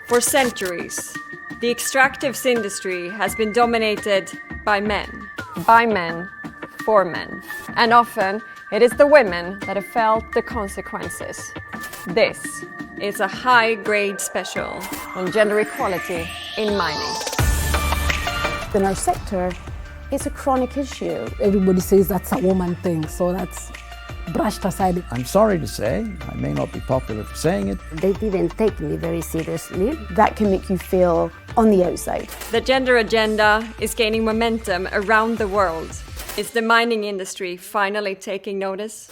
For centuries, the extractives industry has been dominated by men. By men, for men. And often, it is the women that have felt the consequences. This is a high-grade special on gender equality in mining. In our sector, it's a chronic issue. Everybody says that's a woman thing, so that's brushed aside. I'm sorry to say, I may not be popular for saying it. They didn't take me very seriously. That can make you feel on the outside. The gender agenda is gaining momentum around the world. Is the mining industry finally taking notice?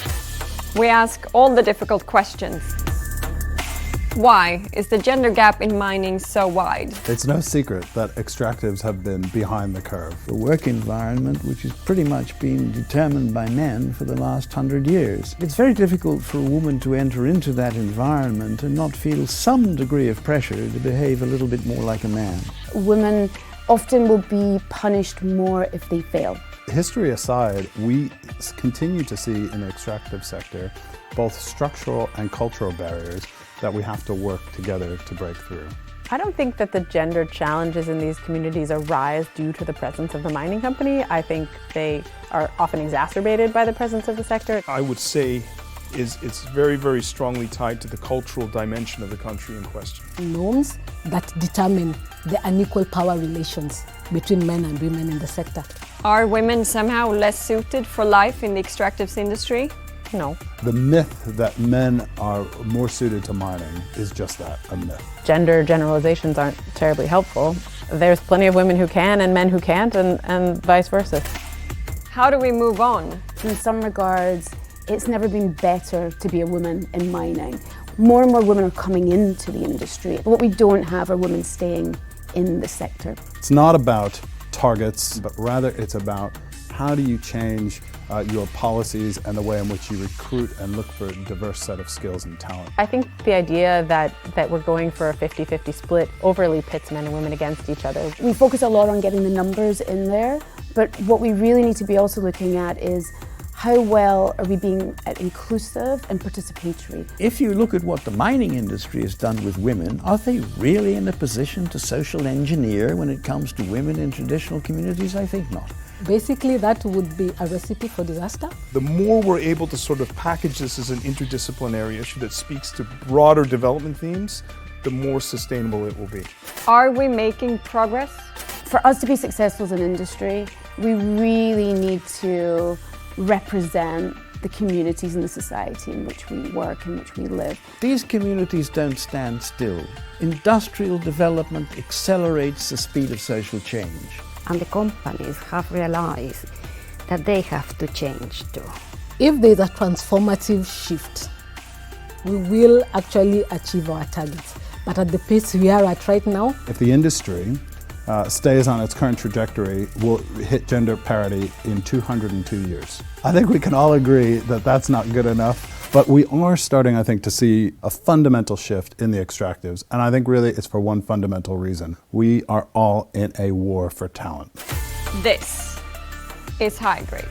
We ask all the difficult questions. Why is the gender gap in mining so wide? It's no secret that extractives have been behind the curve. The work environment, which has pretty much been determined by men for the last 100 years. It's very difficult for a woman to enter into that environment and not feel some degree of pressure to behave a little bit more like a man. Women often will be punished more if they fail. History aside, we continue to see in the extractive sector both structural and cultural barriers that we have to work together to break through. I don't think that the gender challenges in these communities arise due to the presence of the mining company. I think they are often exacerbated by the presence of the sector. I would say it's very, very strongly tied to the cultural dimension of the country in question. Norms that determine the unequal power relations between men and women in the sector. Are women somehow less suited for life in the extractives industry? No. The myth that men are more suited to mining is just that, a myth. Gender generalizations aren't terribly helpful. There's plenty of women who can and men who can't, and vice versa. How do we move on? In some regards, it's never been better to be a woman in mining. More and more women are coming into the industry. But what we don't have are women staying in the sector. It's not about targets, but rather it's about how do you change your policies and the way in which you recruit and look for a diverse set of skills and talent. I think the idea that we're going for a 50-50 split overly pits men and women against each other. We focus a lot on getting the numbers in there, but what we really need to be also looking at is how well are we being inclusive and participatory? If you look at what the mining industry has done with women, are they really in a position to social engineer when it comes to women in traditional communities? I think not. Basically, that would be a recipe for disaster. The more we're able to sort of package this as an interdisciplinary issue that speaks to broader development themes, the more sustainable it will be. Are we making progress? For us to be successful as an industry, we really need to represent the communities and the society in which we work, in which we live. These communities don't stand still. Industrial development accelerates the speed of social change. And the companies have realized that they have to change too. If there's a transformative shift, we will actually achieve our targets. But at the pace we are at right now, If the industry stays on its current trajectory, we'll hit gender parity in 202 years. I think we can all agree that that's not good enough, but we are starting, I think, to see a fundamental shift in the extractives, and I think really it's for one fundamental reason. We are all in a war for talent. This is Highgrade.